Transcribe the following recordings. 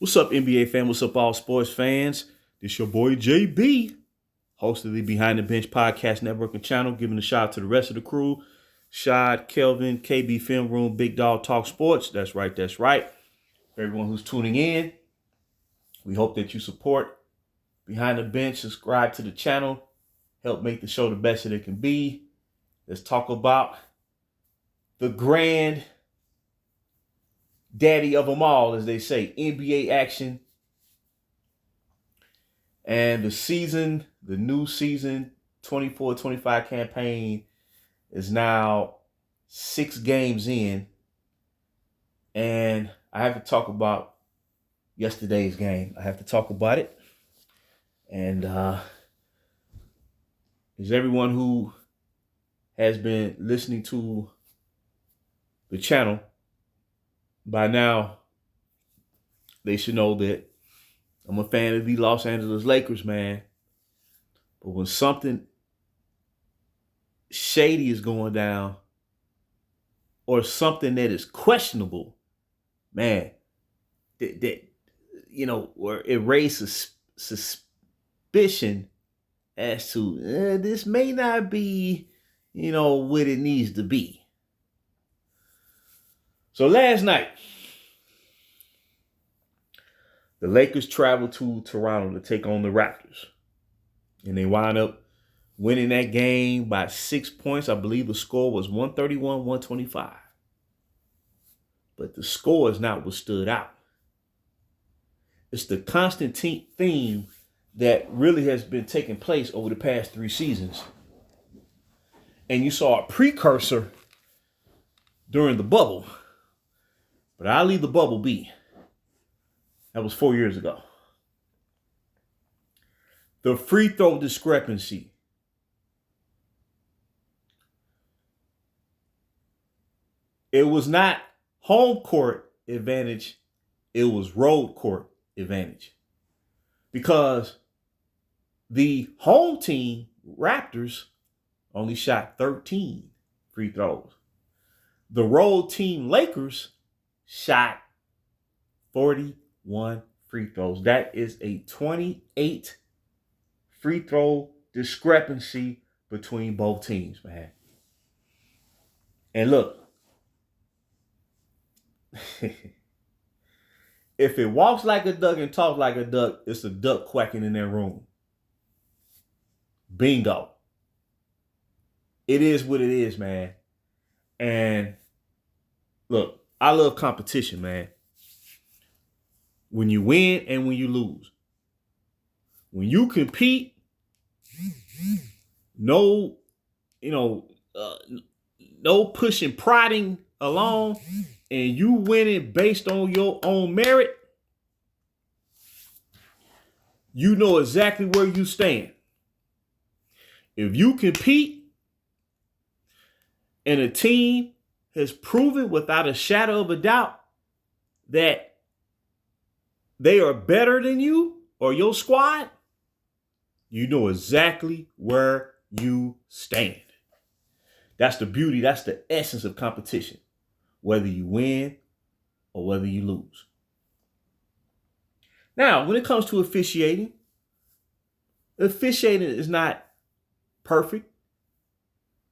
What's up, NBA fan? What's up, all sports fans? This your boy JB, host of the Behind the Bench Podcast Network and channel, giving a shout out to the rest of the crew. Shad, Kelvin, KB Film Room, Big Dog Talk Sports. That's right, that's right. For everyone who's tuning in, we hope that you support Behind the Bench, subscribe to the channel, help make the show the best that it can be. Let's talk about the grand daddy of them all, as they say, NBA action. And the new season 24-25 campaign is now 6 games in. And I have to talk about yesterday's game. I have to talk about it. And as everyone who has been listening to the channel, by now, they should know that I'm a fan of the Los Angeles Lakers, man. But when something shady is going down or something that is questionable, man, where it raises suspicion as to this may not be, what it needs to be. So last night, the Lakers traveled to Toronto to take on the Raptors. And they wound up winning that game by 6 points. I believe the score was 131-125. But the score is not what stood out. It's the constant theme that really has been taking place over the past 3 seasons. And you saw a precursor during the bubble. But I'll leave the bubble be. That was 4 years ago. The free throw discrepancy. It was not home court advantage. It was road court advantage. Because the home team, Raptors, only shot 13 free throws. The road team, Lakers, shot 41 free throws. That is a 28 free throw discrepancy between both teams, man. And look, if it walks like a duck and talks like a duck, it's a duck quacking in their room. Bingo. It is what it is, man. And look, I love competition, man. When you win and when you lose. When you compete, no pushing, prodding along, and you winning based on your own merit, you know exactly where you stand. If you compete and a team has proven without a shadow of a doubt that they are better than you or your squad, you know exactly where you stand. That's the beauty. That's the essence of competition, whether you win or whether you lose. Now, when it comes to officiating is not perfect.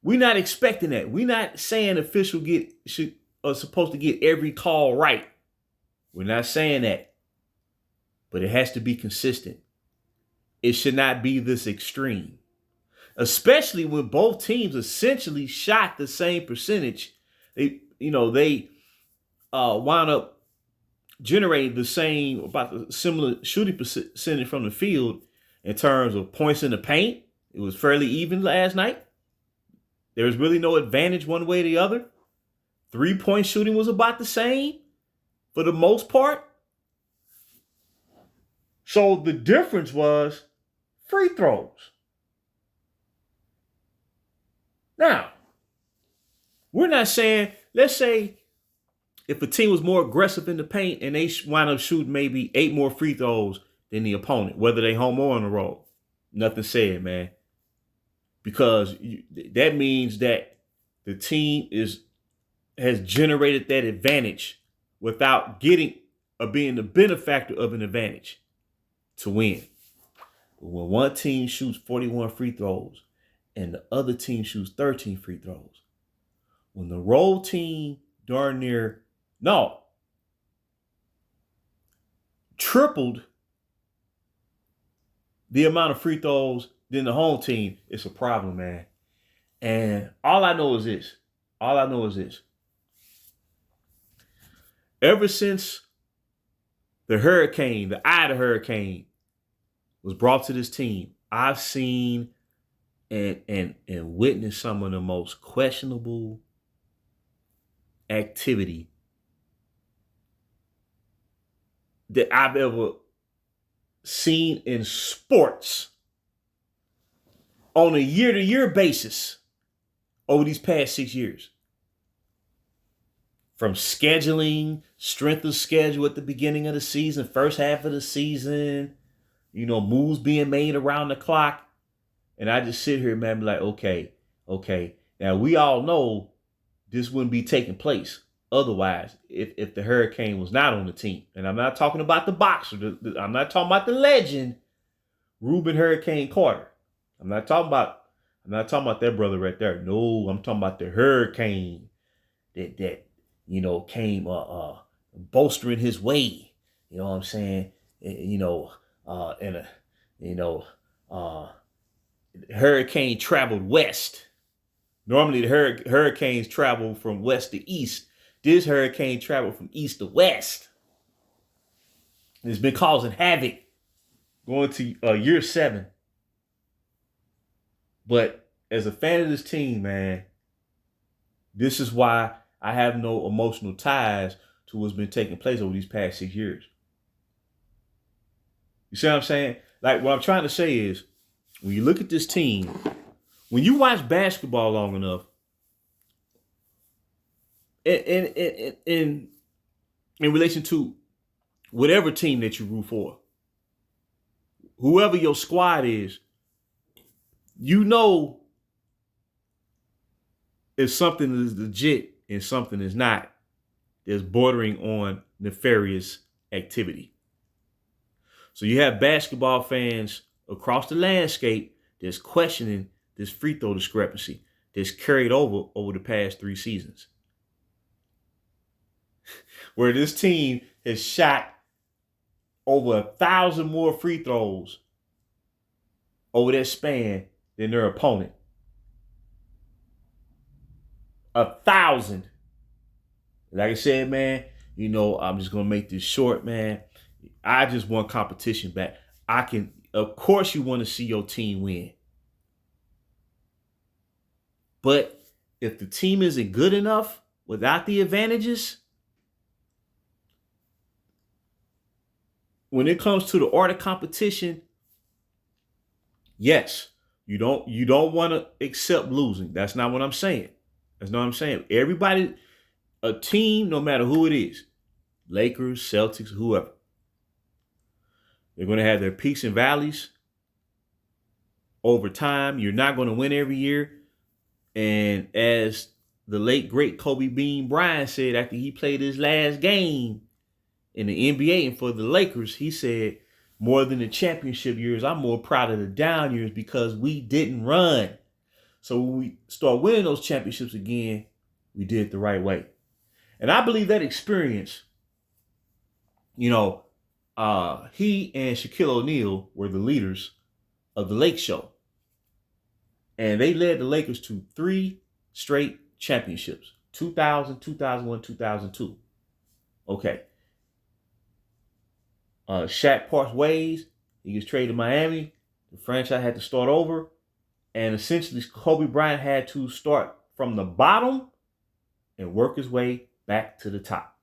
We're not expecting that. We're not saying officials are supposed to get every call right. We're not saying that. But it has to be consistent. It should not be this extreme. Especially when both teams essentially shot the same percentage. They wound up generating about the similar shooting percentage from the field in terms of points in the paint. It was fairly even last night. There was really no advantage one way or the other. 3-point shooting was about the same for the most part. So the difference was free throws. Now, we're not saying, let's say if a team was more aggressive in the paint and they wind up shooting maybe 8 more free throws than the opponent, whether they home or on the road. Nothing said, man. Because that means that the team has generated that advantage without getting of being the benefactor of an advantage to win. But when one team shoots 41 free throws and the other team shoots 13 free throws, when the road team darn near, tripled the amount of free throws than the home team, it's a problem, man. And all I know is this. Ever since the eye of the hurricane was brought to this team, I've seen and witnessed some of the most questionable activity that I've ever seen in sports on a year-to-year basis over these past 6 years. From scheduling, strength of schedule at the beginning of the season, first half of the season, moves being made around the clock. And I just sit here, man, be like, okay. Now, we all know this wouldn't be taking place otherwise if the Hurricane was not on the team. And I'm not talking about the boxer. I'm not talking about the legend, Reuben Hurricane Carter. I'm not talking about that brother right there. No, I'm talking about the Hurricane that came bolstering his way. You know what I'm saying? Hurricane traveled west. Normally the hurricanes travel from west to east. This hurricane traveled from east to west. It's been causing havoc going to year 7. But as a fan of this team, man, this is why I have no emotional ties to what's been taking place over these past 6 years. You see what I'm saying? Like, what I'm trying to say is, when you look at this team, when you watch basketball long enough, in relation to whatever team that you root for, whoever your squad is, if something is legit and something is not, there's bordering on nefarious activity. So you have basketball fans across the landscape that's questioning this free throw discrepancy that's carried over the past 3 seasons. Where this team has shot over 1,000 more free throws over that span than their opponent. 1,000. Like I said, man, I'm just going to make this short, man. I just want competition back. Of course you want to see your team win. But if the team isn't good enough without the advantages, when it comes to the art of competition, yes, you don't want to accept losing. That's not what I'm saying. Everybody, a team, no matter who it is, Lakers, Celtics, whoever, they're going to have their peaks and valleys over time. You're not going to win every year. And as the late, great Kobe Bean Bryant said after he played his last game in the NBA and for the Lakers, he said, more than the championship years, I'm more proud of the down years because we didn't run. So when we start winning those championships again, we did it the right way. And I believe that experience, he and Shaquille O'Neal were the leaders of the Lake Show. And they led the Lakers to 3 straight championships. 2000, 2001, 2002. Okay. Shaq parts ways. He gets traded to Miami. The franchise had to start over. And essentially, Kobe Bryant had to start from the bottom and work his way back to the top.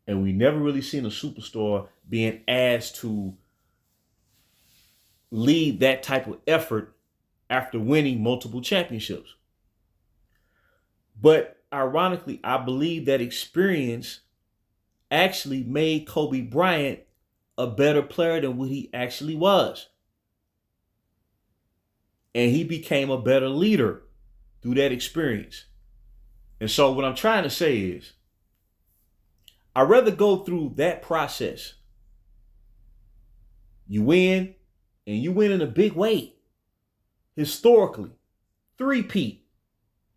And we never really seen a superstar being asked to lead that type of effort after winning multiple championships. But ironically, I believe that experience actually made Kobe Bryant a better player than what he actually was. And he became a better leader through that experience. And so what I'm trying to say is, I'd rather go through that process. You win, and you win in a big way, historically, three-peat.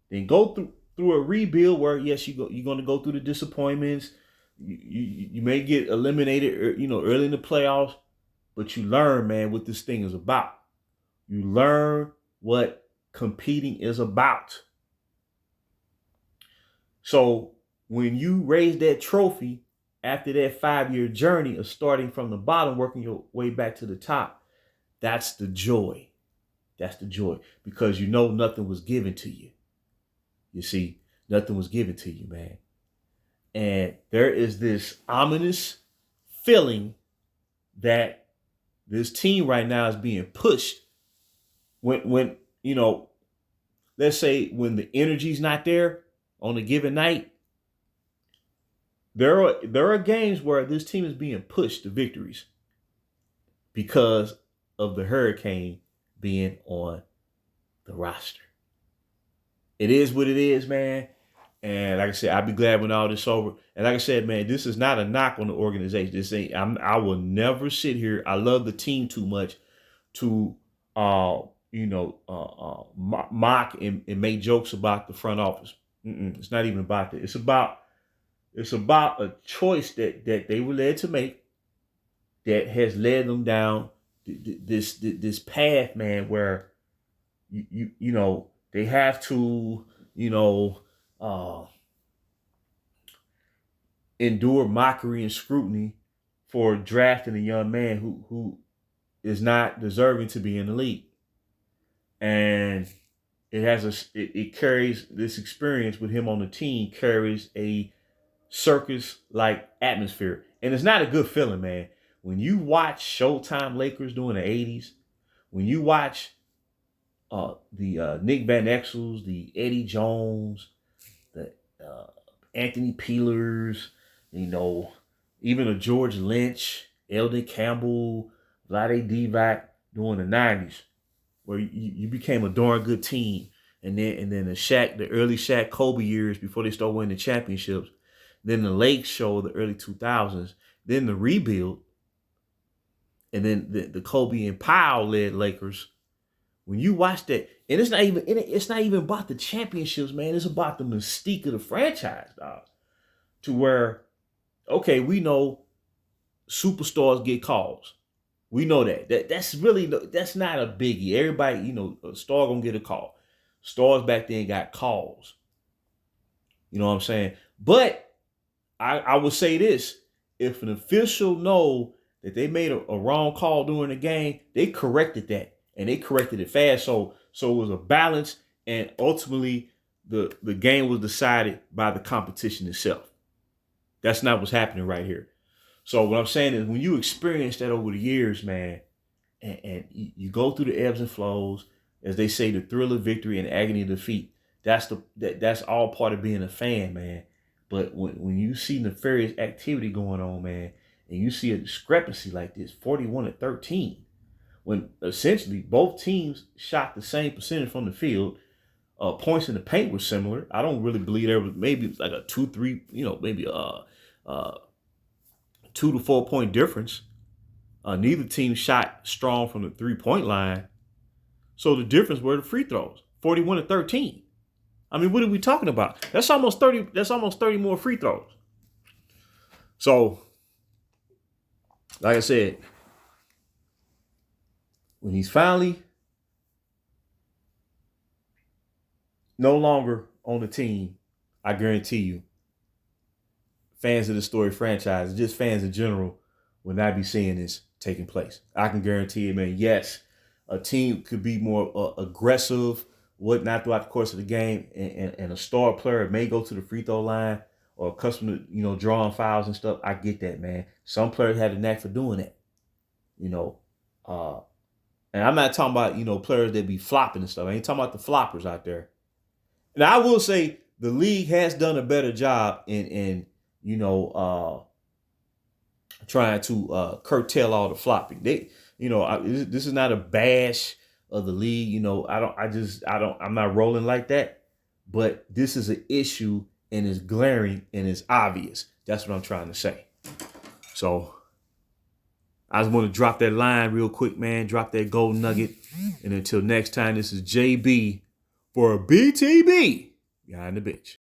Then go through a rebuild where yes, you're going to go through the disappointments. You may get eliminated, early in the playoffs, but you learn, man, what this thing is about. You learn what competing is about. So when you raise that trophy after that 5-year journey of starting from the bottom, working your way back to the top, that's the joy. That's the joy, because you know nothing was given to you. You see, nothing was given to you, man. And there is this ominous feeling that this team right now is being pushed when let's say when the energy's not there on a given night. There are games where this team is being pushed to victories because of the hurricane being on the roster. It is what it is, man. And like I said, I'll be glad when all this is over. And like I said, man, this is not a knock on the organization. This ain't. I will never sit here. I love the team too much to, mock and make jokes about the front office. It's not even about that. It's about a choice that they were led to make that has led them down this path, man, where they have to endure mockery and scrutiny for drafting a young man who is not deserving to be in the league. And it carries this experience with him on the team, carries a circus-like atmosphere. And it's not a good feeling, man. When you watch Showtime Lakers during the 80s, when you watch the Nick Van Exels, the Eddie Jones, the Anthony Peelers, even a George Lynch, Eldon Campbell, Vlade Divac during the 90s, where you became a darn good team. And then the early Shaq Kobe years before they start winning the championships. Then the Lake Show, the early 2000s. Then the rebuild. And then the Kobe and Powell led Lakers. When you watch that, and it's not even about the championships, man. It's about the mystique of the franchise, dog. To where, okay, we know superstars get calls. We know that. That's not a biggie. Everybody, a star gonna get a call. Stars back then got calls. You know what I'm saying? But I would say this: if an official know that they made a wrong call during the game, they corrected that, and they corrected it fast. So it was a balance, and ultimately the game was decided by the competition itself. That's not what's happening right here. So what I'm saying is, when you experience that over the years, man, and you go through the ebbs and flows, as they say, the thrill of victory and agony of defeat, that's all part of being a fan, man. But when you see nefarious activity going on, man, and you see a discrepancy like this, 41-13, when essentially both teams shot the same percentage from the field, points in the paint were similar. I don't really believe there was maybe like a 2-3, maybe a 2 to 4 point difference. Neither team shot strong from the 3-point line. So the difference were the free throws, 41-13. I mean, what are we talking about? That's almost 30. That's almost 30 more free throws. So, like I said, when he's finally no longer on the team, I guarantee you, fans of the Story franchise, just fans in general, will not be seeing this taking place. I can guarantee it, man. Yes, a team could be more aggressive, whatnot throughout the course of the game, and a star player may go to the free throw line or accustomed to, drawing fouls and stuff. I get that, man. Some players have a knack for doing that, and I'm not talking about, players that be flopping and stuff. I ain't talking about the floppers out there. Now, I will say the league has done a better job in trying to curtail all the flopping. This is not a bash of the league. I'm not rolling like that. But this is an issue, and it's glaring and it's obvious. That's what I'm trying to say. So I just want to drop that line real quick, man. Drop that gold nugget. And until next time, this is JB for BTB Behind the Bench.